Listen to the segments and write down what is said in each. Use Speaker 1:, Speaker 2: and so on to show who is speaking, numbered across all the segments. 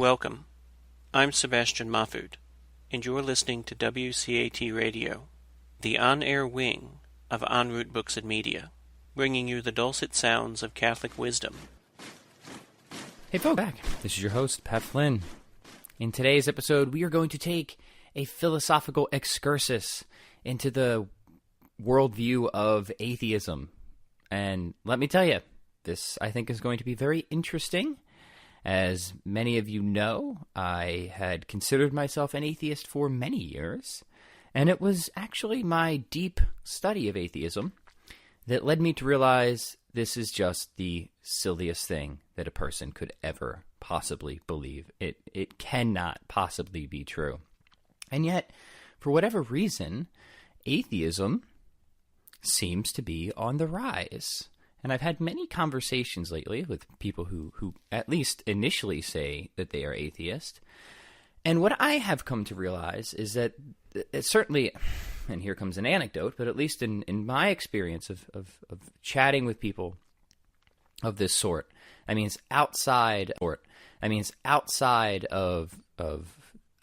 Speaker 1: Welcome. I'm Sebastian Mahfood, and you're listening to WCAT Radio, the on-air wing of En Route Books and Media, bringing you the dulcet sounds of Catholic wisdom.
Speaker 2: Hey folks, back. This is your host, Pat Flynn. In today's episode, we are going to take a philosophical excursus into the worldview of atheism. And let me tell you, this, I think, is going to be very interesting. As many of you know, I had considered myself an atheist for many years, and it was actually my deep study of atheism that led me to realize this is just the silliest thing that a person could ever possibly believe. It cannot possibly be true. And yet, for whatever reason, atheism seems to be on the rise. And I've had many conversations lately with people who at least initially say that they are atheist. And what I have come to realize is that it certainly, and here comes an anecdote, but at least in my experience of chatting with people of this sort, it's outside of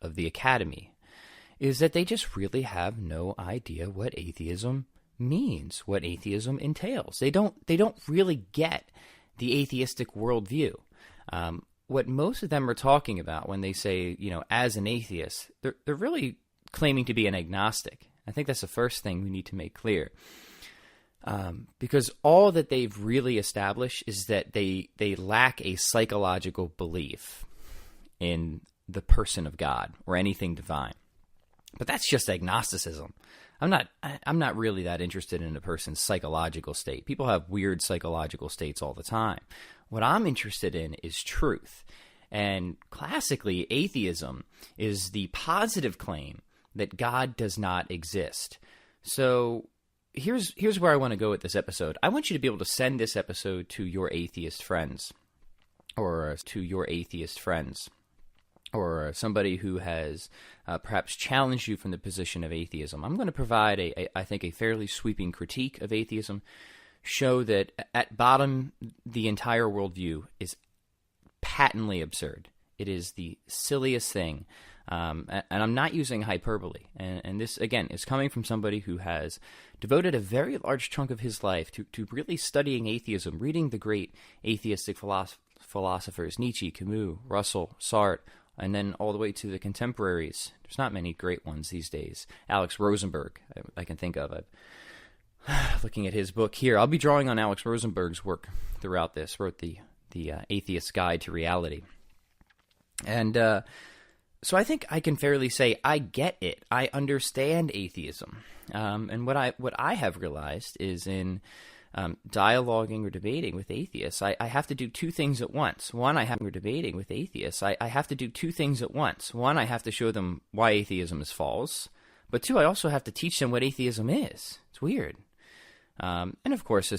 Speaker 2: the academy, is that they just really have no idea what atheism means, what atheism entails. They don't really get the atheistic worldview. What most of them are talking about when they say, as an atheist, they're really claiming to be an agnostic. I think that's the first thing we need to make clear. Because all that they've really established is that they lack a psychological belief in the person of God or anything divine. But that's just agnosticism. I'm not really that interested in a person's psychological state. People have weird psychological states all the time. What I'm interested in is truth. And classically, atheism is the positive claim that God does not exist. So here's where I want to go with this episode. I want you to be able to send this episode to your atheist friends, or somebody who has perhaps challenged you from the position of atheism. I'm going to provide, I think, a fairly sweeping critique of atheism, show that at bottom, the entire worldview is patently absurd. It is the silliest thing, and I'm not using hyperbole. And this, again, is coming from somebody who has devoted a very large chunk of his life to really studying atheism, reading the great atheistic philosophers, Nietzsche, Camus, Russell, Sartre, and then all the way to the contemporaries. There's not many great ones these days. Alex Rosenberg, I can think of. Looking at his book here, I'll be drawing on Alex Rosenberg's work throughout this. Wrote the Atheist's Guide to Reality. And so I think I can fairly say I get it. I understand atheism. And what I have realized is in dialoguing or debating with atheists, I have to do two things at once. One, I have to do two things at once. One, I have to show them why atheism is false. But two, I also have to teach them what atheism is. It's weird. And of course,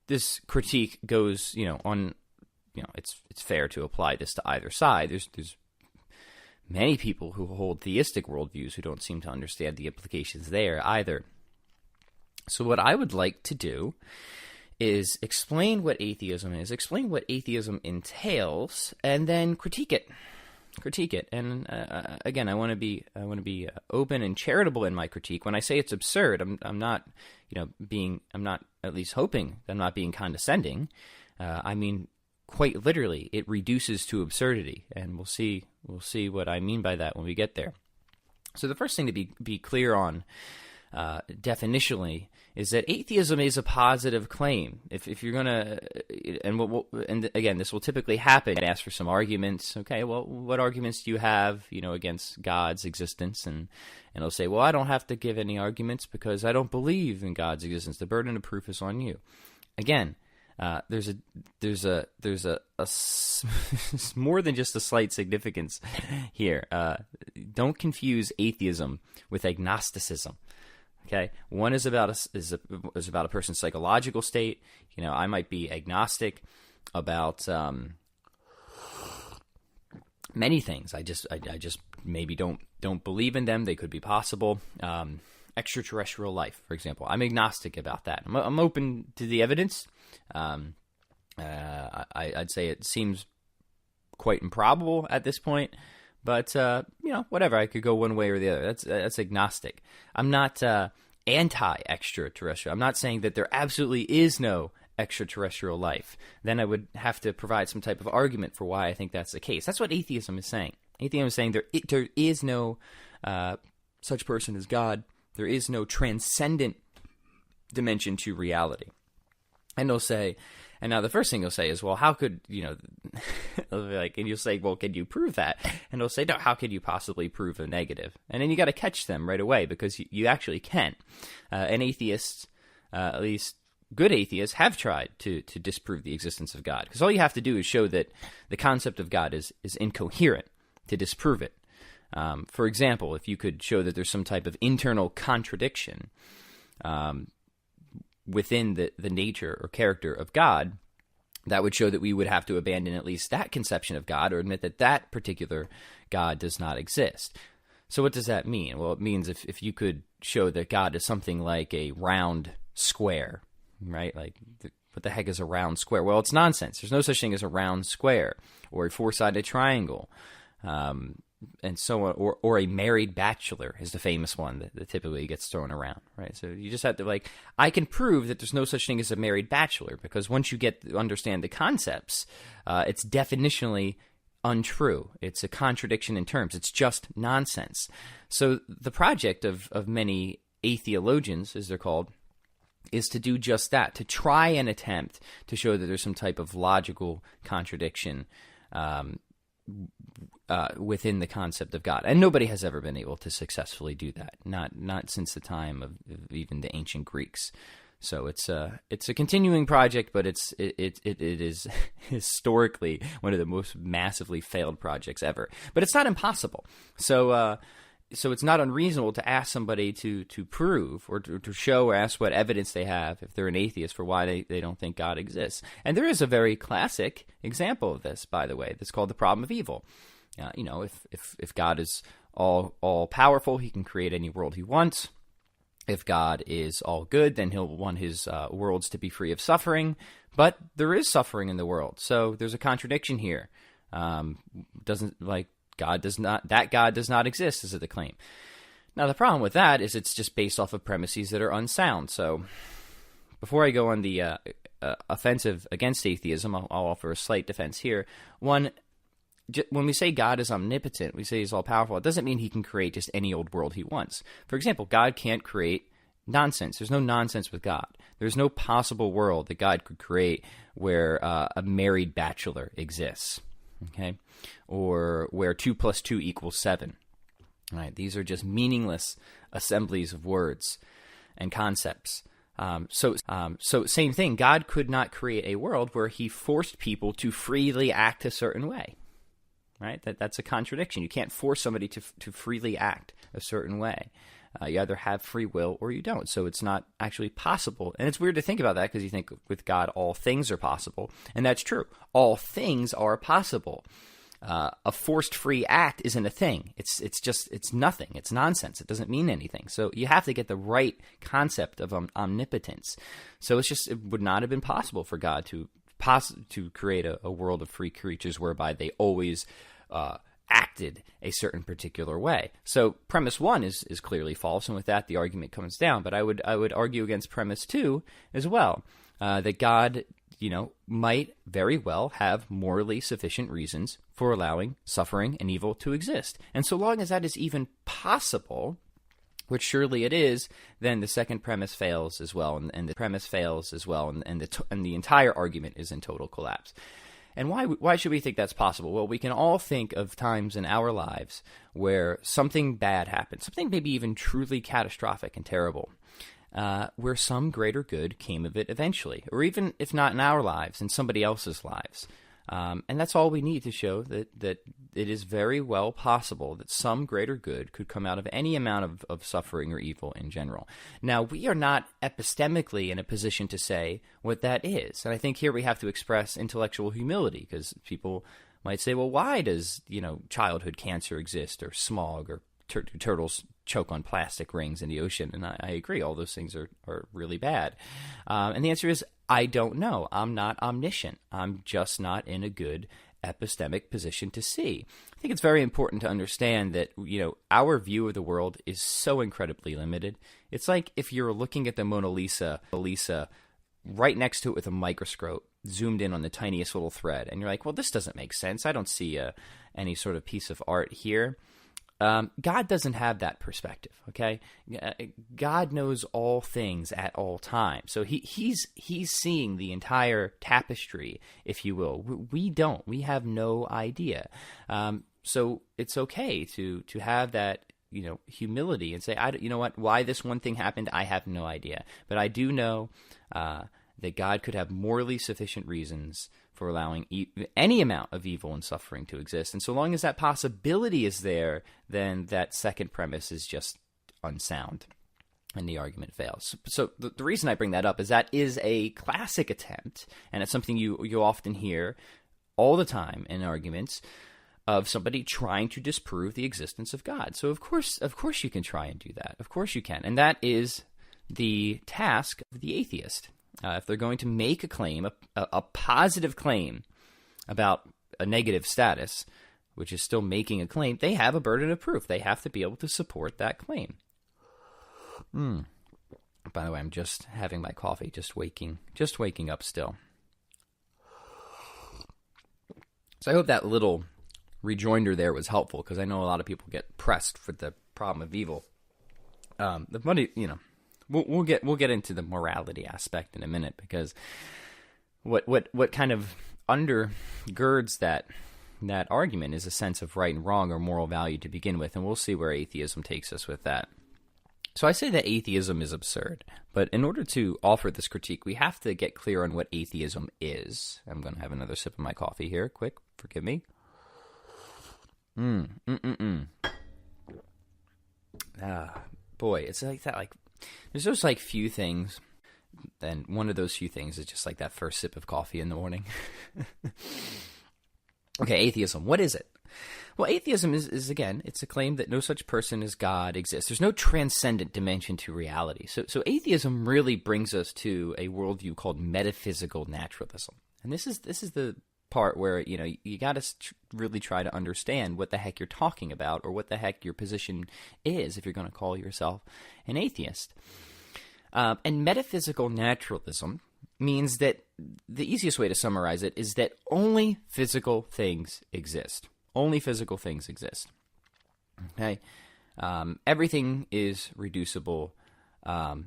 Speaker 2: this critique goes, on, it's fair to apply this to either side. There's many people who hold theistic worldviews who don't seem to understand the implications there either. So what I would like to do is explain what atheism is, explain what atheism entails, and then critique it. And again, I want to be open and charitable in my critique. When I say it's absurd, I'm not at least hoping that I'm not being condescending. I mean, quite literally, it reduces to absurdity, and we'll see what I mean by that when we get there. So the first thing to be clear on, definitionally, is that atheism is a positive claim. If you're gonna, and again, this will typically happen. I'd ask for some arguments. Okay, well, what arguments do you have, against God's existence? And they'll say, well, I don't have to give any arguments because I don't believe in God's existence. The burden of proof is on you. Again, there's more than just a slight significance here. Don't confuse atheism with agnosticism. Okay, one is about a person's psychological state. I might be agnostic about many things. I just maybe don't believe in them. They could be possible. Extraterrestrial life, for example. I'm agnostic about that. I'm open to the evidence. I'd say it seems quite improbable at this point. But, whatever. I could go one way or the other. That's agnostic. I'm not anti-extraterrestrial. I'm not saying that there absolutely is no extraterrestrial life. Then I would have to provide some type of argument for why I think that's the case. That's what atheism is saying. Atheism is saying there is no such person as God. There is no transcendent dimension to reality. And they'll say, and now the first thing you'll say is, well, how could, and you'll say, well, can you prove that? And they'll say, no, how could you possibly prove a negative? And then you got to catch them right away, because you actually can. And atheists, at least good atheists, have tried to disprove the existence of God. Because all you have to do is show that the concept of God is incoherent to disprove it. For example, if you could show that there's some type of internal contradiction within the nature or character of God, that would show that we would have to abandon at least that conception of God, or admit that that particular God does not exist. So what does that mean? Well, it means if you could show that God is something like a round square, right? Like, what the heck is a round square? Well, it's nonsense. There's no such thing as a round square, or a four-sided triangle. And so on, or a married bachelor is the famous one that typically gets thrown around, right? So you just have to, I can prove that there's no such thing as a married bachelor, because once you understand the concepts, it's definitionally untrue. It's a contradiction in terms. It's just nonsense. So the project of many atheologians, as they're called, is to do just that, to try and attempt to show that there's some type of logical contradiction within the concept of God. And nobody has ever been able to successfully do that, not since the time of even the ancient Greeks. So it's a continuing project, but it is historically one of the most massively failed projects ever. But it's not impossible. So it's not unreasonable to ask somebody to prove or to show or ask what evidence they have, if they're an atheist, for why they don't think God exists. And there is a very classic example of this, by the way, that's called the problem of evil. If God is all powerful, he can create any world he wants. If God is all good, then he'll want his worlds to be free of suffering. But there is suffering in the world, so there's a contradiction here. God does not exist, is the claim. Now, the problem with that is it's just based off of premises that are unsound. So before I go on the offensive against atheism, I'll offer a slight defense here. One, when we say God is omnipotent, we say he's all-powerful, it doesn't mean he can create just any old world he wants. For example, God can't create nonsense. There's no nonsense with God. There's no possible world that God could create where a married bachelor exists, okay? Or where 2 + 2 = 7. Right? These are just meaningless assemblies of words and concepts. So same thing, God could not create a world where he forced people to freely act a certain way. Right? That's a contradiction. You can't force somebody to freely act a certain way. You either have free will or you don't. So it's not actually possible. And it's weird to think about that, because you think with God all things are possible. And that's true. All things are possible. A forced free act isn't a thing. It's nothing. It's nonsense. It doesn't mean anything. So you have to get the right concept of omnipotence. So it would not have been possible for God to create a world of free creatures whereby they always acted a certain particular way. So premise 1 is clearly false, and with that the argument comes down. But I would argue against premise 2 as well, that God, might very well have morally sufficient reasons for allowing suffering and evil to exist. And so long as that is even possible, which surely it is, then the second premise fails as well, and the premise fails as well, and the entire argument is in total collapse. And why should we think that's possible? Well, we can all think of times in our lives where something bad happened, something maybe even truly catastrophic and terrible, where some greater good came of it eventually, or even if not in our lives, in somebody else's lives. And that's all we need to show that it is very well possible that some greater good could come out of any amount of suffering or evil in general. Now, we are not epistemically in a position to say what that is. And I think here we have to express intellectual humility, because people might say, well, why does, childhood cancer exist, or smog, or turtles choke on plastic rings in the ocean? And I agree, all those things are really bad. And the answer is, I don't know. I'm not omniscient. I'm just not in a good epistemic position to see. I think it's very important to understand that, our view of the world is so incredibly limited. It's like if you're looking at the Mona Lisa right next to it with a microscope, zoomed in on the tiniest little thread, and you're like, well, this doesn't make sense. I don't see any sort of piece of art here. God doesn't have that perspective, okay? God knows all things at all times. So he's seeing the entire tapestry, if you will. We don't. We have no idea. So it's okay to have that, humility and say, you know what, why this one thing happened, I have no idea. But I do know that God could have morally sufficient reasons for allowing any amount of evil and suffering to exist. And so long as that possibility is there, then that second premise is just unsound, and the argument fails. So the reason I bring that up is that is a classic attempt, and it's something you often hear all the time in arguments, of somebody trying to disprove the existence of God. So of course you can try and do that. Of course you can. And that is the task of the atheist. If they're going to make a claim, a positive claim about a negative status, which is still making a claim, they have a burden of proof. They have to be able to support that claim. By the way, I'm just having my coffee, just waking up still. So I hope that little rejoinder there was helpful, because I know a lot of people get pressed for the problem of evil. The money, we'll get into the morality aspect in a minute, because what kind of undergirds that argument is a sense of right and wrong or moral value to begin with, and we'll see where atheism takes us with that. So I say that atheism is absurd, but in order to offer this critique, we have to get clear on what atheism is. I'm going to have another sip of my coffee here, quick, forgive me. Boy, it's like that, there's just few things, and one of those few things is just like that first sip of coffee in the morning. Okay, atheism, what is it? Well, atheism is again, it's a claim that no such person as God exists. There's no transcendent dimension to reality. So atheism really brings us to a worldview called metaphysical naturalism. And this is the part where, you got to really try to understand what the heck you're talking about, or what the heck your position is if you're going to call yourself an atheist. And metaphysical naturalism means that the easiest way to summarize it is that only physical things exist. Only physical things exist. Okay? Everything is reducible to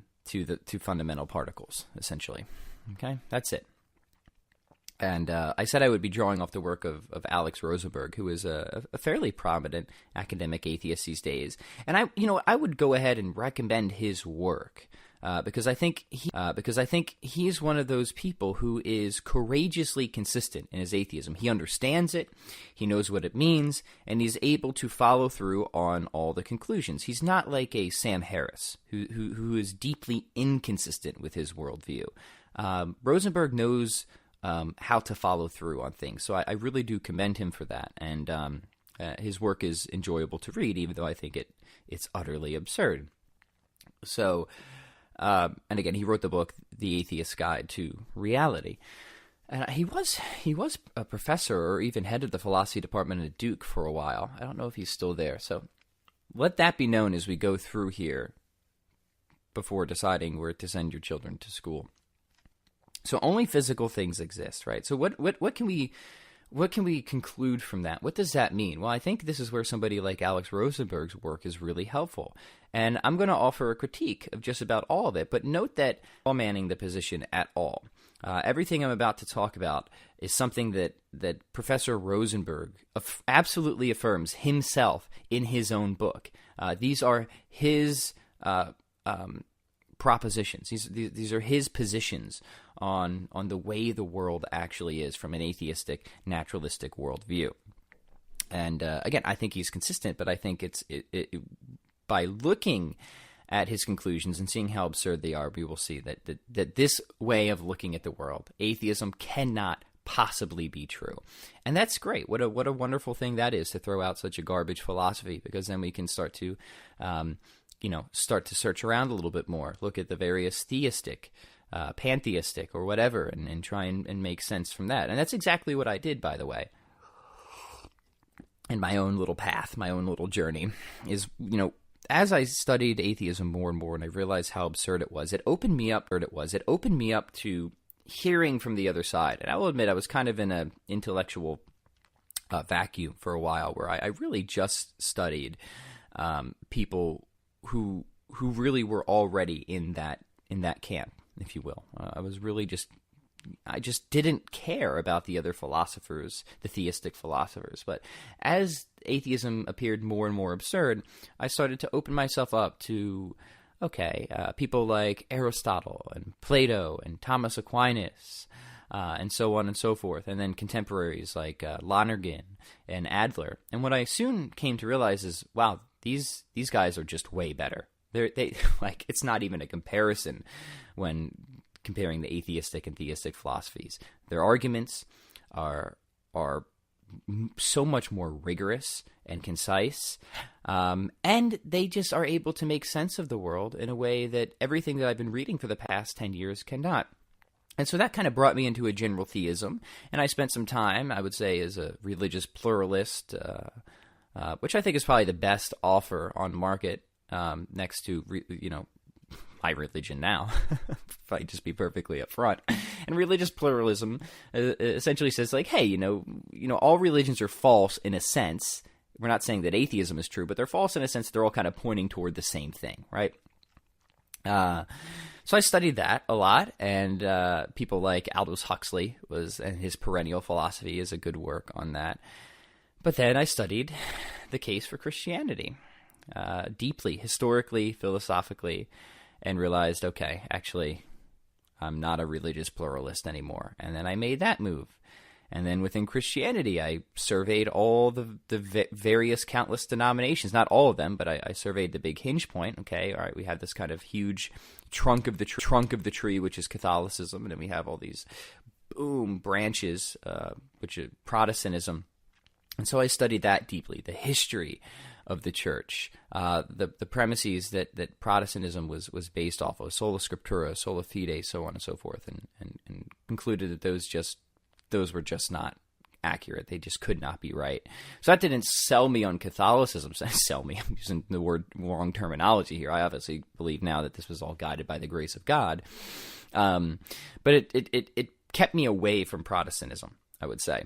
Speaker 2: fundamental particles, essentially. Okay? That's it. And I said I would be drawing off the work of Alex Rosenberg, who is a fairly prominent academic atheist these days. And I would go ahead and recommend his work because I think he's one of those people who is courageously consistent in his atheism. He understands it, he knows what it means, and he's able to follow through on all the conclusions. He's not like a Sam Harris, who is deeply inconsistent with his worldview. Rosenberg knows how to follow through on things. So I really do commend him for that. And his work is enjoyable to read, even though I think it's utterly absurd. So, and again, he wrote the book, The Atheist's Guide to Reality. And he was a professor or even head of the philosophy department at Duke for a while. I don't know if he's still there. So let that be known as we go through here before deciding where to send your children to school. So only physical things exist, right? So what can we conclude from that? What does that mean? Well, I think this is where somebody like Alex Rosenberg's work is really helpful. And I'm going to offer a critique of just about all of it, but note that I'm not manning the position at all. Everything I'm about to talk about is something that Professor Rosenberg absolutely affirms himself in his own book. These are his propositions. These are his positions on the way the world actually is from an atheistic, naturalistic worldview. And again, I think he's consistent, but I think it's by looking at his conclusions and seeing how absurd they are, we will see that this way of looking at the world, atheism, cannot possibly be true. And that's great. What a wonderful thing that is, to throw out such a garbage philosophy, because then we can start to search around a little bit more, look at the various theistic, pantheistic, or whatever, and try and make sense from that. And that's exactly what I did, by the way. and my own little path, my own little journey is, as I studied atheism more and more, and I realized how absurd it was, it opened me up to hearing from the other side. And I will admit, I was kind of in an intellectual vacuum for a while, where I really just studied people who really were already in that camp, if you will. I just didn't care about the other philosophers, the theistic philosophers. But as atheism appeared more and more absurd, I started to open myself up to, people like Aristotle and Plato and Thomas Aquinas, and so on and so forth, and then contemporaries like Lonergan and Adler. And what I soon came to realize is, wow, these guys are just way better. They like, it's not even a comparison when comparing the atheistic and theistic philosophies. Their arguments are so much more rigorous and concise, and they just are able to make sense of the world in a way that everything that I've been reading for the past 10 years cannot. And so that kind of brought me into a general theism, and I spent some time, I would say, as a religious pluralist, which I think is probably the best offer on market, next to, my religion now, if I just be perfectly upfront. And religious pluralism essentially says, like, hey, all religions are false in a sense. We're not saying that atheism is true, but they're false in a sense. They're all kind of pointing toward the same thing, right? So I studied that a lot, and people like Aldous Huxley and his perennial philosophy is a good work on that. But then I studied the case for Christianity deeply, historically, philosophically, and realized, okay, actually, I'm not a religious pluralist anymore. And then I made that move. And then within Christianity, I surveyed all the various countless denominations. Not all of them, but I surveyed the big hinge point. Okay, all right, we have this kind of huge trunk of the tree, which is Catholicism. And then we have all these branches, which is Protestantism. And so I studied that deeply, the history of the church, the premises that Protestantism was based off of, sola scriptura, sola fide, so on and so forth, and concluded that those were just not accurate. They just could not be right. So that didn't sell me on Catholicism. Sell me, I'm using the wrong terminology here. I obviously believe now that this was all guided by the grace of God. But it kept me away from Protestantism, I would say.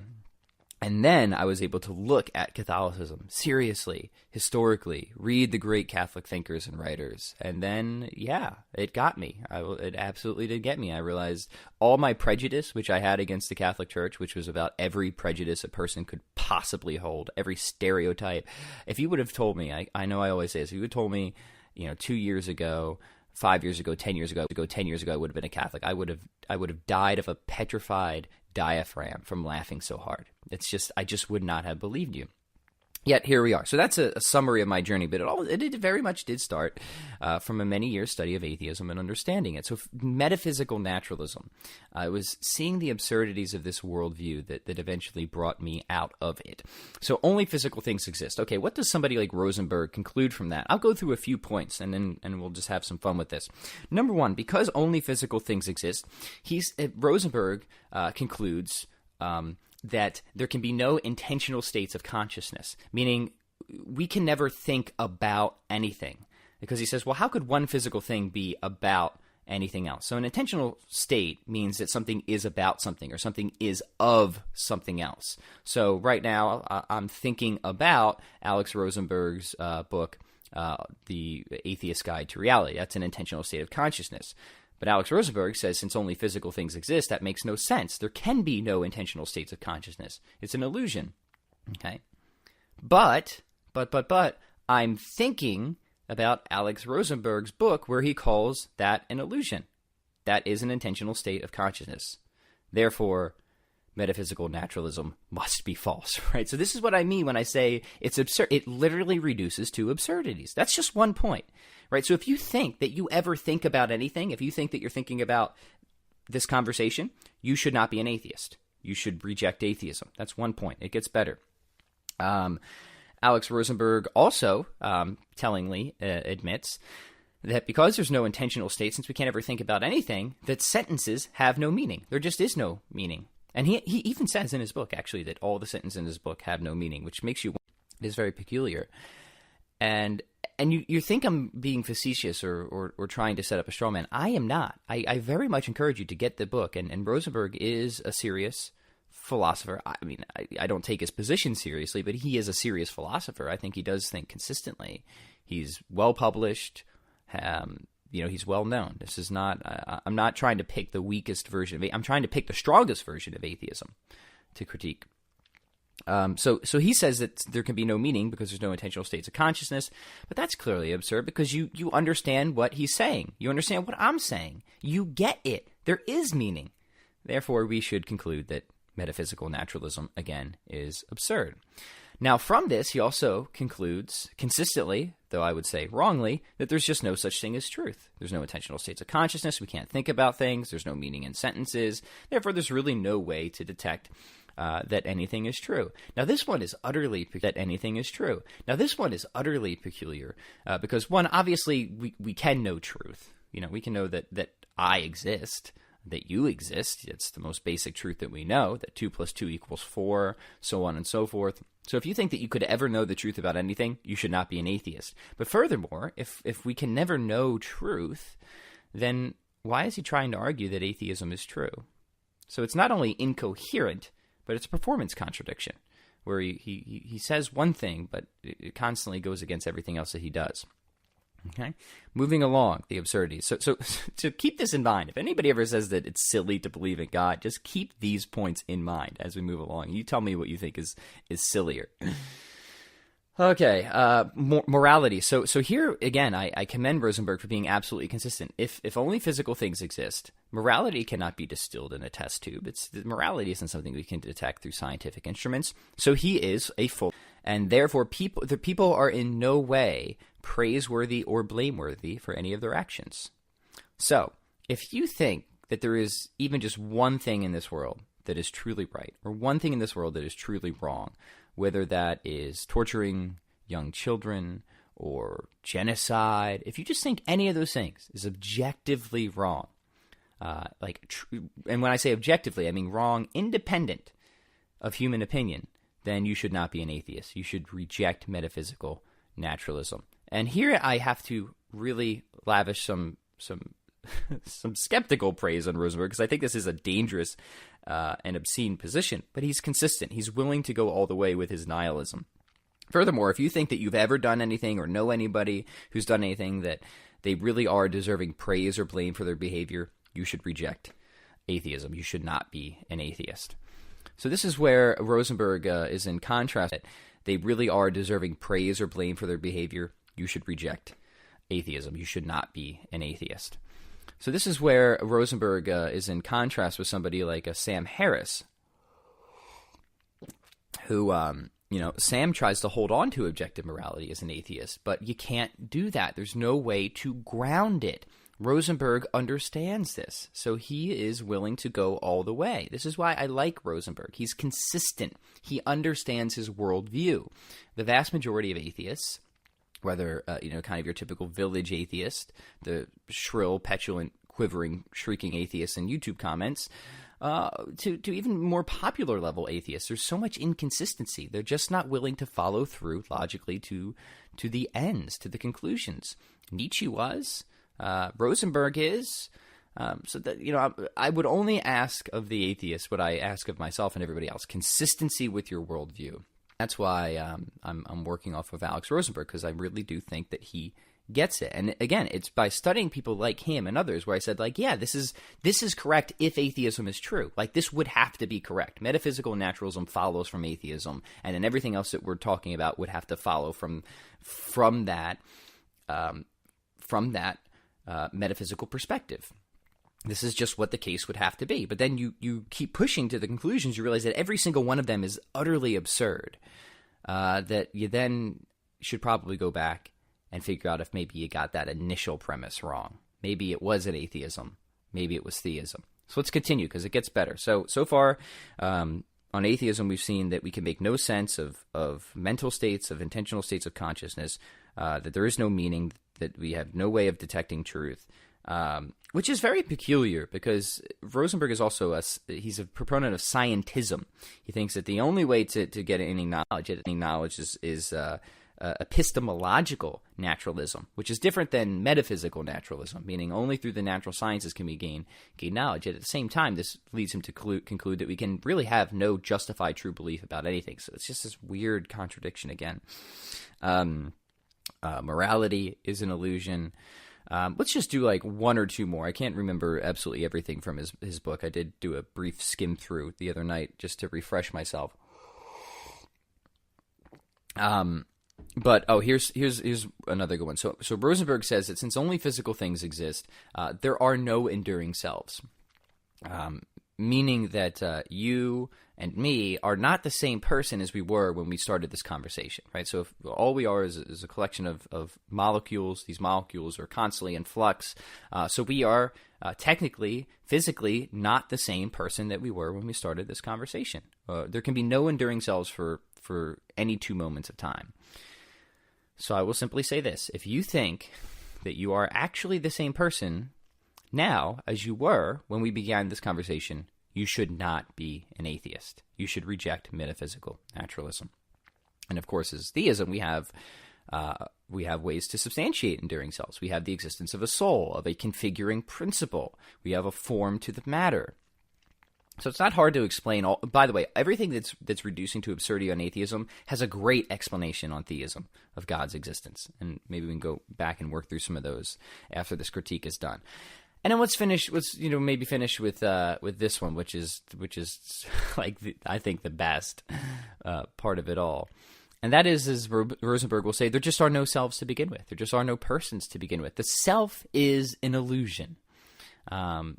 Speaker 2: And then I was able to look at Catholicism seriously, historically, read the great Catholic thinkers and writers. And then, it got me. It absolutely did get me. I realized all my prejudice, which I had against the Catholic Church, which was about every prejudice a person could possibly hold, every stereotype. If you would have told me, I know I always say this, if you had told me, 2 years ago, 5 years ago, 10 years ago, I would have been a Catholic. I would have died of a petrified diaphragm from laughing so hard. I just would not have believed you. Yet here we are. So that's a summary of my journey, but it very much did start from a many-year study of atheism and understanding it. So metaphysical naturalism. I was seeing the absurdities of this worldview that eventually brought me out of it. So only physical things exist. Okay, what does somebody like Rosenberg conclude from that? I'll go through a few points, and we'll just have some fun with this. Number one, because only physical things exist, Rosenberg concludes that there can be no intentional states of consciousness, meaning we can never think about anything. Because he says, well, how could one physical thing be about anything else? So an intentional state means that something is about something or something is of something else. So right now I'm thinking about Alex Rosenberg's book, The Atheist Guide to Reality. That's an intentional state of consciousness. But Alex Rosenberg says since only physical things exist, that makes no sense. There can be no intentional states of consciousness. It's an illusion. Okay? But, I'm thinking about Alex Rosenberg's book where he calls that an illusion. That is an intentional state of consciousness. Therefore, metaphysical naturalism must be false, right? So this is what I mean when I say it's absurd. It literally reduces to absurdities. That's just one point, right? So if you think that you ever think about anything, if you think that you're thinking about this conversation, you should not be an atheist. You should reject atheism. That's one point. It gets better. Alex Rosenberg also tellingly admits that because there's no intentional state, since we can't ever think about anything, that sentences have no meaning. There just is no meaning. And he even says in his book, actually, that all the sentences in his book have no meaning, which makes you It is very peculiar. And you think I'm being facetious or trying to set up a straw man. I am not. I very much encourage you to get the book. And Rosenberg is a serious philosopher. I mean, I don't take his position seriously, but he is a serious philosopher. I think he does think consistently. He's well published. He's well known. This is not. I'm not trying to pick the weakest version of it. I'm trying to pick the strongest version of atheism to critique. So he says that there can be no meaning because there's no intentional states of consciousness, but that's clearly absurd because you understand what he's saying. You understand what I'm saying. You get it. There is meaning. Therefore, we should conclude that metaphysical naturalism, again, is absurd. Now, from this, he also concludes consistently, though I would say wrongly, that there's just no such thing as truth. There's no intentional states of consciousness. We can't think about things. There's no meaning in sentences. Therefore, there's really no way to detect that anything is true. Now, this one is utterly peculiar because, one, obviously, we can know truth. We can know that I exist, that you exist. It's the most basic truth that we know, that 2 + 2 = 4, so on and so forth. So if you think that you could ever know the truth about anything, you should not be an atheist. But furthermore, if we can never know truth, then why is he trying to argue that atheism is true? So it's not only incoherent, but it's a performance contradiction, where he says one thing, but it constantly goes against everything else that he does. Okay, moving along, the absurdities. So to keep this in mind, if anybody ever says that it's silly to believe in God, just keep these points in mind as we move along. You tell me what you think is sillier. Okay, morality. So here again, I commend Rosenberg for being absolutely consistent. If only physical things exist, morality cannot be distilled in a test tube. Morality isn't something we can detect through scientific instruments. So he is a full, and therefore the people are in no way praiseworthy or blameworthy for any of their actions. So if you think that there is even just one thing in this world that is truly right, or one thing in this world that is truly wrong, whether that is torturing young children or genocide, if you just think any of those things is objectively wrong, and when I say objectively, I mean wrong independent of human opinion, then you should not be an atheist. You should reject metaphysical naturalism. And here I have to really lavish some skeptical praise on Rosenberg, because I think this is a dangerous and obscene position, but he's consistent. He's willing to go all the way with his nihilism. Furthermore, if you think that you've ever done anything or know anybody who's done anything that they really are deserving praise or blame for their behavior, you should reject atheism. You should not be an atheist. So this is where Rosenberg is in contrast. They really are deserving praise or blame for their behavior. You should reject atheism. You should not be an atheist. So this is where Rosenberg is in contrast with somebody like Sam Harris, who, Sam tries to hold on to objective morality as an atheist, but you can't do that. There's no way to ground it. Rosenberg understands this, so he is willing to go all the way. This is why I like Rosenberg. He's consistent. He understands his worldview. The vast majority of atheists, whether, kind of your typical village atheist, the shrill, petulant, quivering, shrieking atheists in YouTube comments, to even more popular level atheists, there's so much inconsistency. They're just not willing to follow through logically to the ends, to the conclusions. Nietzsche was, Rosenberg is. So that, I would only ask of the atheist what I ask of myself and everybody else: consistency with your worldview. That's why I'm working off of Alex Rosenberg, because I really do think that he gets it. And again, it's by studying people like him and others where I said, this is correct if atheism is true. This would have to be correct. Metaphysical naturalism follows from atheism, and then everything else that we're talking about would have to follow from that metaphysical perspective. This is just what the case would have to be. But then you keep pushing to the conclusions, you realize that every single one of them is utterly absurd, that you then should probably go back and figure out if maybe you got that initial premise wrong. Maybe it wasn't atheism. Maybe it was theism. So let's continue, because it gets better. So far, on atheism, we've seen that we can make no sense of mental states, of intentional states of consciousness, that there is no meaning, that we have no way of detecting truth, which is very peculiar because Rosenberg is also he's a proponent of scientism. He thinks that the only way to get any knowledge is epistemological naturalism, which is different than metaphysical naturalism, meaning only through the natural sciences can we gain knowledge. Yet at the same time, this leads him to conclude that we can really have no justified true belief about anything. So it's just this weird contradiction again. Morality is an illusion. Let's just do like one or two more. I can't remember absolutely everything from his book. I did do a brief skim through the other night just to refresh myself. But here's another good one. So Rosenberg says that since only physical things exist, there are no enduring selves, meaning that you and me are not the same person as we were when we started this conversation, right? So if all we are is a collection of molecules. These molecules are constantly in flux. So we are technically, physically, not the same person that we were when we started this conversation. There can be no enduring selves for any two moments of time. So I will simply say this. If you think that you are actually the same person now as you were when we began this conversation, you should not be an atheist. You should reject metaphysical naturalism. And of course, as theism, we have ways to substantiate enduring selves. We have the existence of a soul, of a configuring principle. We have a form to the matter. So it's not hard to explain. By the way, everything that's reducing to absurdity on atheism has a great explanation on theism of God's existence, and maybe we can go back and work through some of those after this critique is done. And then let's finish with this one, which is like I think the best part of it all, and that is, as Rosenberg will say, there just are no selves to begin with. There just are no persons to begin with. The self is an illusion,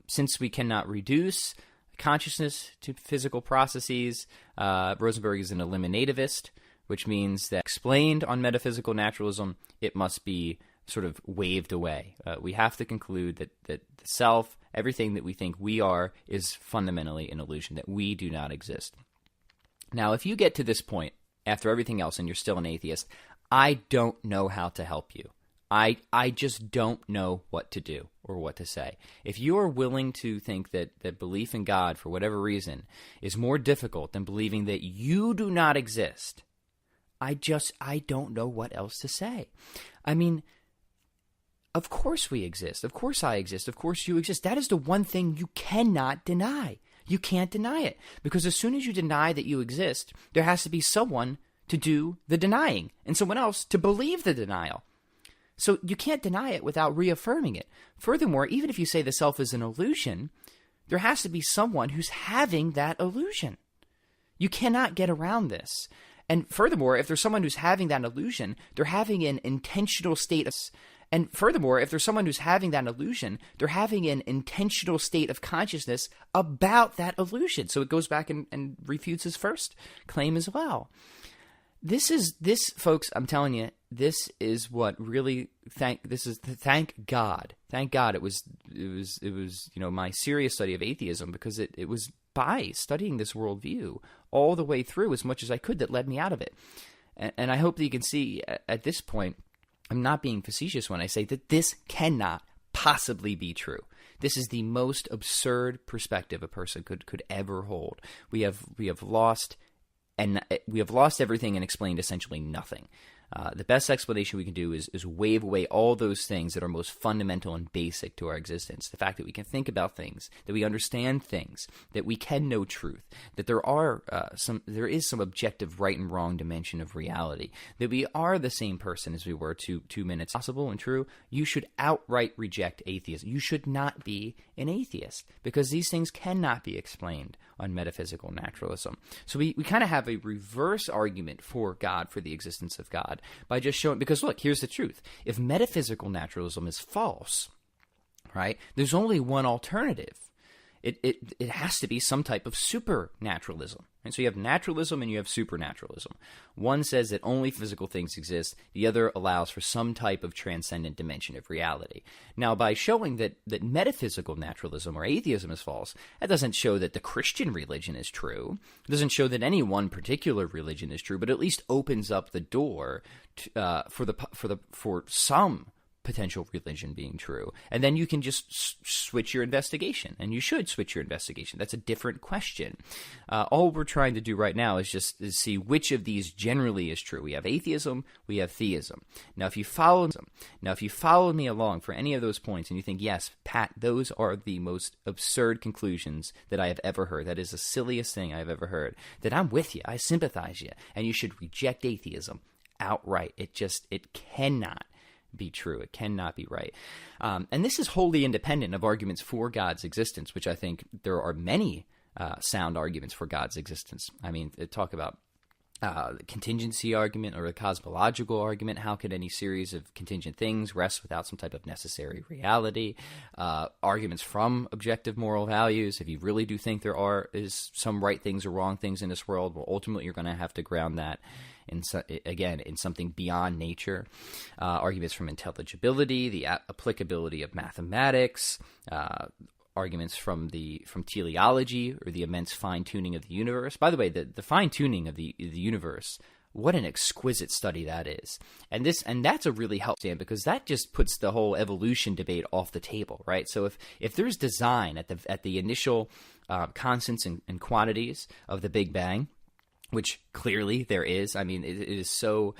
Speaker 2: since we cannot reduce consciousness to physical processes. Rosenberg is an eliminativist, which means that explained on metaphysical naturalism, it must be sort of waved away. We have to conclude that the self, everything that we think we are, is fundamentally an illusion, that we do not exist. Now, if you get to this point after everything else and you're still an atheist, I don't know how to help you. I just don't know what to do or what to say. If you are willing to think that belief in God, for whatever reason, is more difficult than believing that you do not exist, I don't know what else to say. I mean, of course we exist. Of course I exist. Of course you exist. That is the one thing you cannot deny. You can't deny it. Because as soon as you deny that you exist, there has to be someone to do the denying and someone else to believe the denial. So you can't deny it without reaffirming it. Furthermore, even if you say the self is an illusion, there has to be someone who's having that illusion. You cannot get around this. And furthermore, if there's someone who's having that illusion, they're having an intentional state of... And furthermore, if there's someone who's having that illusion, they're having an intentional state of consciousness about that illusion. So it goes back and refutes his first claim as well. This, folks, I'm telling you, this is what really thank God. Thank God it was my serious study of atheism, because it was by studying this worldview all the way through as much as I could that led me out of it. And I hope that you can see at this point, I'm not being facetious when I say that this cannot possibly be true. This is the most absurd perspective a person could ever hold. We have lost everything and explained essentially nothing. The best explanation we can do is wave away all those things that are most fundamental and basic to our existence. The fact that we can think about things, that we understand things, that we can know truth, that there is some objective right and wrong dimension of reality, that we are the same person as we were 2 minutes possible and true. You should outright reject atheism. You should not be an atheist, because these things cannot be explained on metaphysical naturalism. So we kind of have a reverse argument for God, for the existence of God, by just showing, because look, here's the truth. If metaphysical naturalism is false, right, there's only one alternative. It has to be some type of supernaturalism. And so you have naturalism and you have supernaturalism. One says that only physical things exist. The other allows for some type of transcendent dimension of reality. Now, by showing that metaphysical naturalism or atheism is false, that doesn't show that the Christian religion is true. It doesn't show that any one particular religion is true, but at least opens up the door for some potential religion being true. And then you can just switch your investigation, and you should switch your investigation. That's a different question. All we're trying to do right now is just see which of these generally is true. We have atheism, we have theism. Now, if you follow me along for any of those points and you think, yes, Pat, those are the most absurd conclusions that I have ever heard, that is the silliest thing I've ever heard, then I'm with you. I sympathize you. And you should reject atheism outright. It cannot be true. It cannot be right. And this is wholly independent of arguments for God's existence, which I think there are many sound arguments for God's existence. I mean, talk about the contingency argument or the cosmological argument. How could any series of contingent things rest without some type of necessary reality? Arguments from objective moral values. If you really do think there is some right things or wrong things in this world, well, ultimately you're going to have to ground that in something beyond nature. Arguments from intelligibility, the applicability of mathematics, arguments from teleology, or the immense fine-tuning of the universe. By the way, the fine-tuning of the universe, what an exquisite study that is. And that's a really helpful stand, because that just puts the whole evolution debate off the table, right? So if there's design at the initial constants and quantities of the Big Bang, which clearly there is. I mean, it is so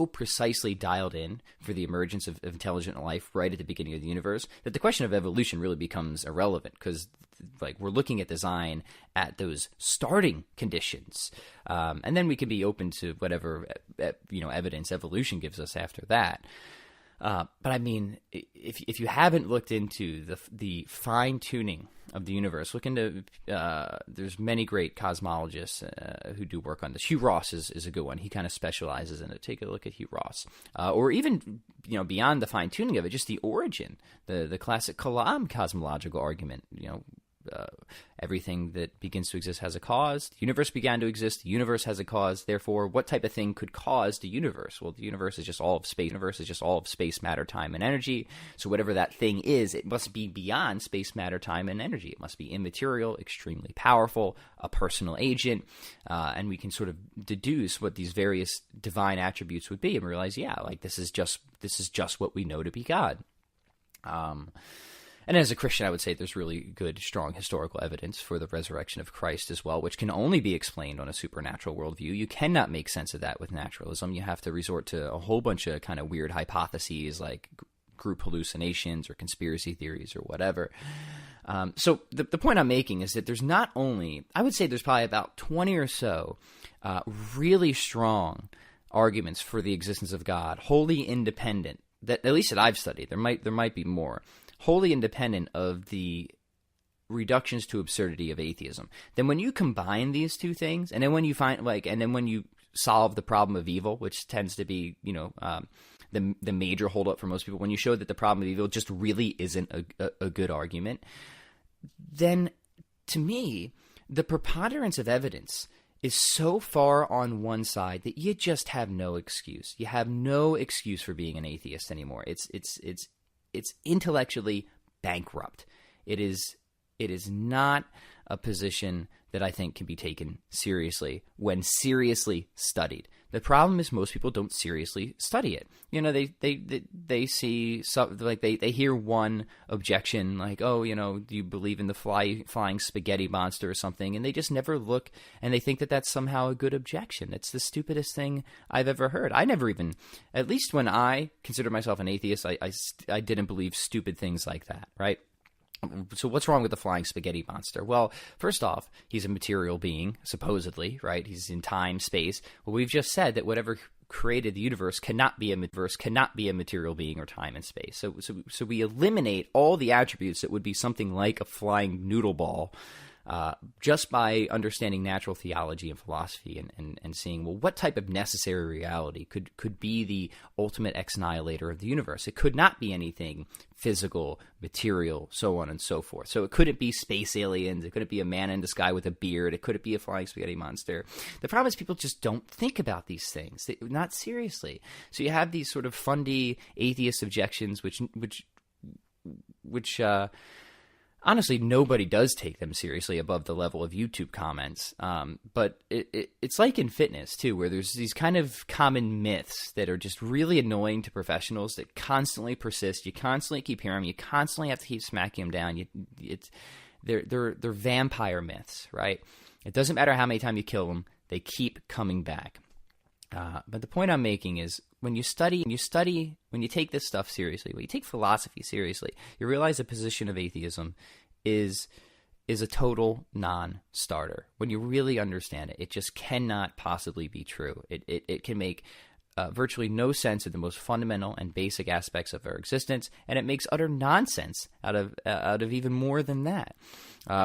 Speaker 2: precisely dialed in for the emergence of intelligent life right at the beginning of the universe that the question of evolution really becomes irrelevant, because we're looking at design at those starting conditions, and then we can be open to whatever evidence evolution gives us after that. But I mean, if you haven't looked into the fine tuning of the universe, look into there's many great cosmologists who do work on this. Hugh Ross is a good one. He kind of specializes in it. Take a look at Hugh Ross, or even beyond the fine tuning of it, just the origin, the classic Kalam cosmological argument. Everything that begins to exist has a cause. The universe began to exist. The universe has a cause. Therefore, what type of thing could cause the universe? Well, the universe is just all of space. The universe is just all of space, matter, time, and energy. So whatever that thing is, it must be beyond space, matter, time, and energy. It must be immaterial, extremely powerful, a personal agent, and we can sort of deduce what these various divine attributes would be, and realize, this is just what we know to be God. And as a Christian, I would say there's really good, strong historical evidence for the resurrection of Christ as well, which can only be explained on a supernatural worldview. You cannot make sense of that with naturalism. You have to resort to a whole bunch of kind of weird hypotheses like group hallucinations or conspiracy theories or whatever. So the point I'm making is that there's not only, I would say there's probably about 20 or so really strong arguments for the existence of God, wholly independent, that at least that I've studied. There might be more. Wholly independent of the reductions to absurdity of atheism. Then when you combine these two things, and then when you when you solve the problem of evil, which tends to be, the major holdup for most people, when you show that the problem of evil just really isn't a good argument, then to me, the preponderance of evidence is so far on one side that you just have no excuse. You have no excuse for being an atheist anymore. It's intellectually bankrupt. It is not a position that I think can be taken seriously when seriously studied. The problem is most people don't seriously study it. They see they hear one objection like, do you believe in the flying spaghetti monster or something, and they just never look, and they think that that's somehow a good objection. It's the stupidest thing I've ever heard. I never even, at least when I consider myself an atheist, I didn't believe stupid things like that, right? So what's wrong with the flying spaghetti monster? Well, first off, he's a material being, supposedly, right? He's in time, space. Well, we've just said that whatever created the universe cannot be a material being or time and space. So we eliminate all the attributes that would be something like a flying noodle ball, just by understanding natural theology and philosophy and seeing, well, what type of necessary reality could be the ultimate ex-annihilator of the universe? It could not be anything physical, material, so on and so forth. So it couldn't be space aliens. It couldn't be a man in the sky with a beard. It couldn't be a flying spaghetti monster. The problem is people just don't think about these things, not seriously. So you have these sort of fundy atheist objections, which honestly, nobody does take them seriously above the level of YouTube comments. But it's like in fitness, too, where there's these kind of common myths that are just really annoying to professionals that constantly persist. You constantly keep hearing them. You constantly have to keep smacking them down. They're vampire myths, right? It doesn't matter how many times you kill them. They keep coming back. But the point I'm making is when you take this stuff seriously, when you take philosophy seriously, you realize the position of atheism is a total non-starter. When you really understand it, it just cannot possibly be true. It can make virtually no sense of the most fundamental and basic aspects of our existence, and it makes utter nonsense out of even more than that.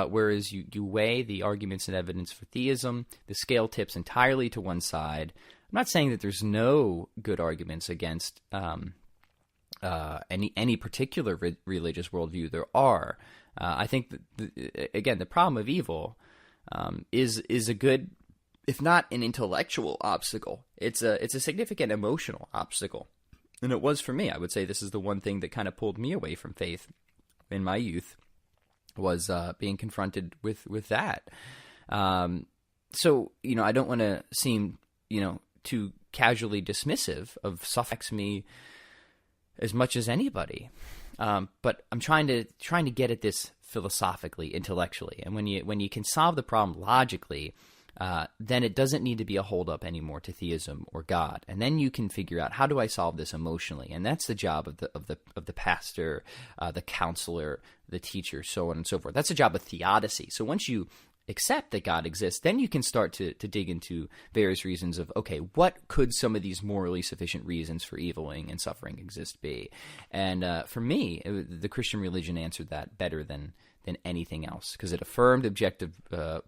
Speaker 2: Whereas you weigh the arguments and evidence for theism, the scale tips entirely to one side. I'm not saying that there's no good arguments against any particular religious worldview. There are. I think that the problem of evil is a good, if not an intellectual obstacle, it's a significant emotional obstacle, and it was for me. I would say this is the one thing that kind of pulled me away from faith in my youth, was being confronted with that. So I don't want to seem too casually dismissive of suffix me as much as anybody, but I'm trying to get at this philosophically, intellectually, and when you can solve the problem logically, then it doesn't need to be a holdup anymore to theism or God, and then you can figure out, how do I solve this emotionally? And that's the job of the pastor, the counselor, the teacher, so on and so forth. That's the job of theodicy. So once you accept that God exists, then you can start to dig into various reasons of, okay, what could some of these morally sufficient reasons for eviling and suffering exist be? And for me, the Christian religion answered that better than anything else, because it affirmed objective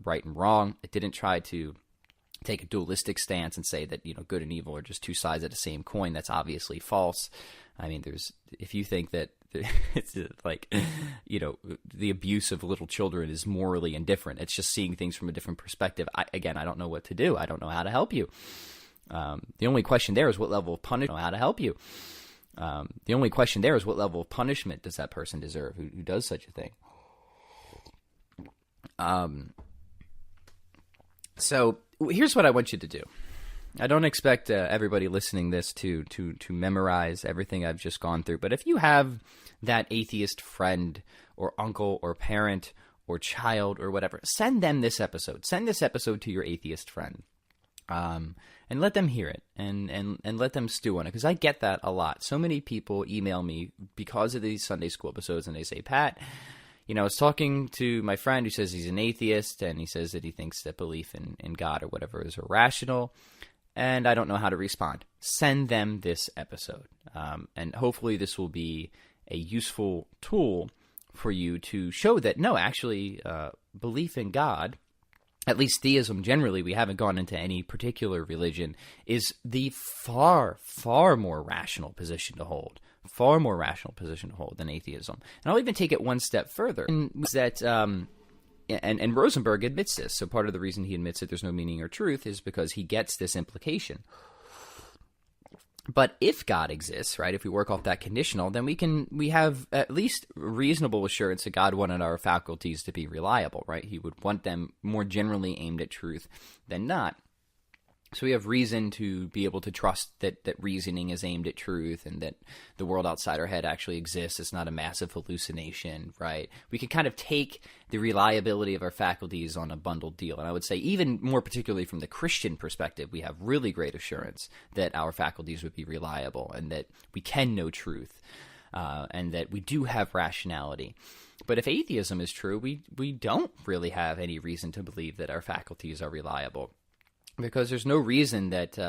Speaker 2: right and wrong. It didn't try to take a dualistic stance and say that good and evil are just two sides of the same coin. That's obviously false. I mean, if you think that it's like, the abuse of little children is morally indifferent, it's just seeing things from a different perspective. I don't know what to do. I don't know how to help you. The only question there is what level of punishment. How to help you. The only question there is what level of punishment does that person deserve who does such a thing. So here's what I want you to do. I don't expect everybody listening this to memorize everything I've just gone through, but if you have that atheist friend or uncle or parent or child or whatever, send them this episode. Send this episode to your atheist friend, and let them hear it and let them stew on it, because I get that a lot. So many people email me because of these Sunday school episodes, and they say, Pat, I was talking to my friend who says he's an atheist, and he says that he thinks that belief in God or whatever is irrational, and I don't know how to respond. Send them this episode, and hopefully this will be a useful tool for you to show that, no, actually, belief in God, at least theism generally, we haven't gone into any particular religion, is the far, far more rational position to hold. Far more rational position to hold than atheism. And I'll even take it one step further. And that, and Rosenberg admits this. So part of the reason he admits that there's no meaning or truth is because he gets this implication. But if God exists, right, if we work off that conditional, then we have at least reasonable assurance that God wanted our faculties to be reliable, right? He would want them more generally aimed at truth than not. So we have reason to be able to trust that reasoning is aimed at truth, and that the world outside our head actually exists. It's not a massive hallucination, right? We can kind of take the reliability of our faculties on a bundled deal. And I would say even more particularly from the Christian perspective, we have really great assurance that our faculties would be reliable, and that we can know truth, and that we do have rationality. But if atheism is true, we don't really have any reason to believe that our faculties are reliable. Because there's no reason that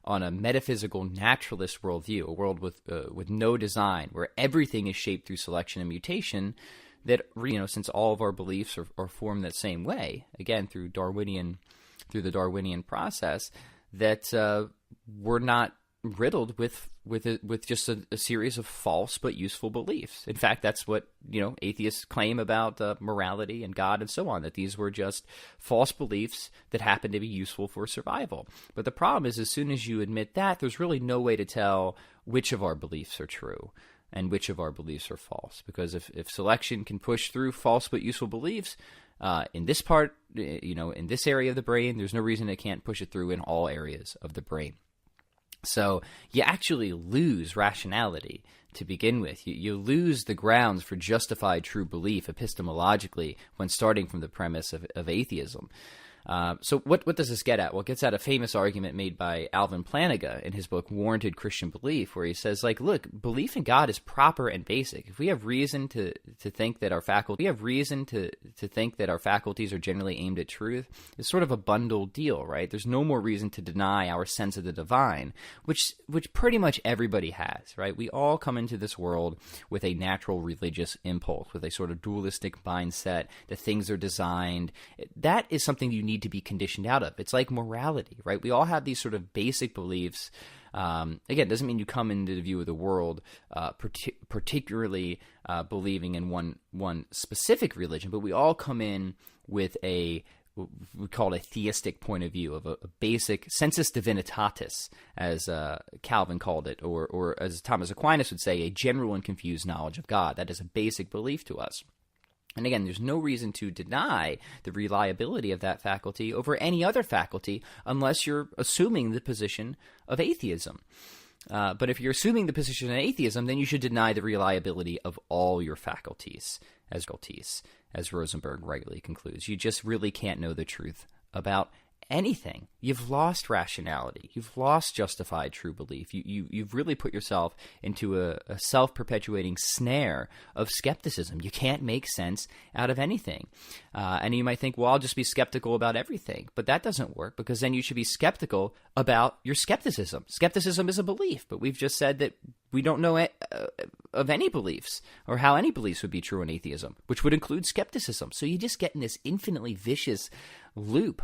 Speaker 2: on a metaphysical naturalist worldview, a world with no design, where everything is shaped through selection and mutation, that since all of our beliefs are formed that same way, again through the Darwinian process, that we're not riddled with just a series of false but useful beliefs. In fact, that's what atheists claim about morality and God and so on, that these were just false beliefs that happen to be useful for survival. But the problem is, as soon as you admit that, there's really no way to tell which of our beliefs are true. and which of our beliefs are false. Because if selection can push through false but useful beliefs in this part, in this area of the brain, there's no reason it can't push it through in all areas of the brain. So you actually lose rationality to begin with. You lose the grounds for justified true belief epistemologically when starting from the premise of atheism. So what does this get at? Well, it gets at a famous argument made by Alvin Plantinga in his book Warranted Christian Belief, where he says, look, belief in God is proper and basic. If we have reason to think that our faculties are generally aimed at truth, it's sort of a bundled deal, right? There's no more reason to deny our sense of the divine, which pretty much everybody has, right? We all come into this world with a natural religious impulse, with a sort of dualistic mindset that things are designed. That is something you need to be conditioned out of. It's like morality, right? We all have these sort of basic beliefs. Again, doesn't mean you come into the view of the world particularly believing in one specific religion, but we all come in with we call it a theistic point of view, of a basic sensus divinitatis, as Calvin called it, or as Thomas Aquinas would say, a general and confused knowledge of God. That is a basic belief to us. And again, there's no reason to deny the reliability of that faculty over any other faculty unless you're assuming the position of atheism. But if you're assuming the position of atheism, then you should deny the reliability of all your faculties, as Rosenberg rightly concludes. You just really can't know the truth about anything. You've lost rationality. You've lost justified true belief. You've really put yourself into a self-perpetuating snare of skepticism. You can't make sense out of anything. And you might think, well, I'll just be skeptical about everything. But that doesn't work, because then you should be skeptical about your skepticism. Skepticism is a belief, but we've just said that we don't know of any beliefs or how any beliefs would be true in atheism, which would include skepticism. So you just get in this infinitely vicious loop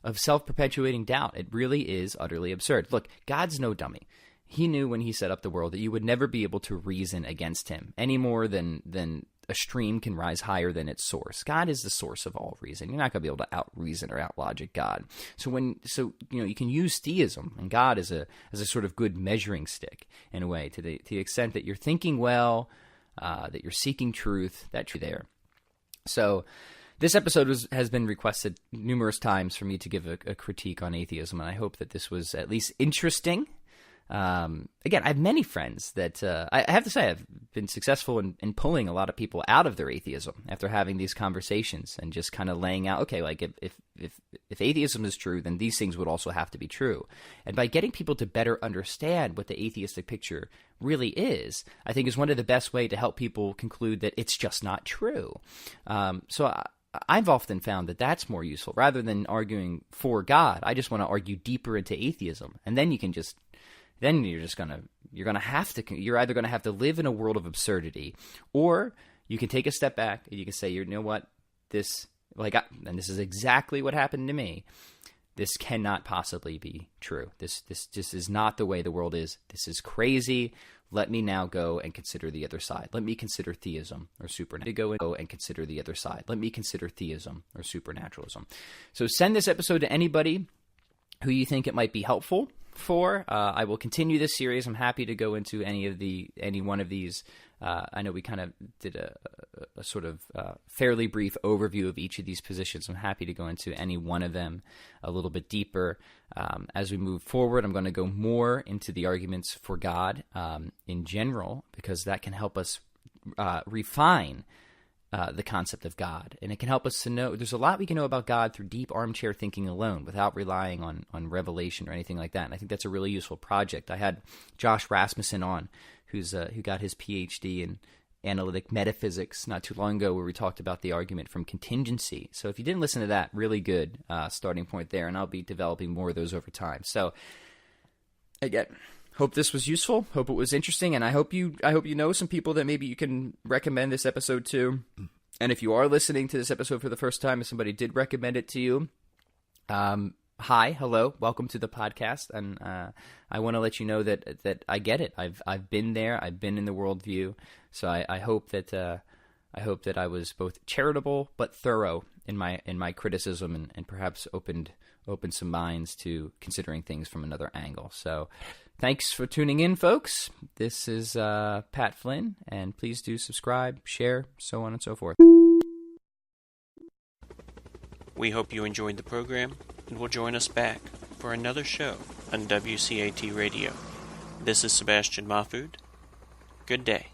Speaker 2: of self-perpetuating doubt. It really is utterly absurd. Look, God's no dummy. He knew when he set up the world that you would never be able to reason against him any more than a stream can rise higher than its source. God is the source of all reason. You're not going to be able to out-reason or out-logic God. So you can use theism and God as a sort of good measuring stick in a way, to the extent that you're thinking well, that you're seeking truth, that you're there. So this episode has been requested numerous times for me to give a critique on atheism, and I hope that this was at least interesting. Again, I have many friends that I have to say I've been successful in pulling a lot of people out of their atheism after having these conversations and just kind of laying out, okay, like if atheism is true, then these things would also have to be true. And by getting people to better understand what the atheistic picture really is, I think is one of the best way to help people conclude that it's just not true. I've often found that that's more useful. Rather than arguing for God, I just want to argue deeper into atheism. And then you're either going to have to live in a world of absurdity, or you can take a step back and you can say, you know what, and this is exactly what happened to me. This cannot possibly be true. This just is not the way the world is. This is crazy. Let me now go and consider the other side. Let me consider theism or supernaturalism. Let me consider theism or supernaturalism. So send this episode to anybody who you think it might be helpful for. I will continue this series. I'm happy to go into any one of these. I know we kind of did a sort of fairly brief overview of each of these positions. I'm happy to go into any one of them a little bit deeper. As we move forward, I'm going to go more into the arguments for God in general, because that can help us refine the concept of God. And it can help us to know, there's a lot we can know about God through deep armchair thinking alone without relying on revelation or anything like that. And I think that's a really useful project. I had Josh Rasmussen on, who got his PhD in analytic metaphysics not too long ago, where we talked about the argument from contingency. So if you didn't listen to that, really good starting point there, and I'll be developing more of those over time. So again, hope this was useful. Hope it was interesting, and I hope you know some people that maybe you can recommend this episode to. And if you are listening to this episode for the first time, if somebody did recommend it to you, hi, hello, welcome to the podcast, and I want to let you know that I get it. I've been there. I've been in the worldview. So I hope that I was both charitable but thorough in my criticism, and perhaps opened some minds to considering things from another angle. So Thanks for tuning in, folks. This is Pat Flynn, and please do subscribe, share, so on and so forth.
Speaker 1: We hope you enjoyed the program and will join us back for another show on WCAT Radio. This is Sebastian Mahfood. Good day.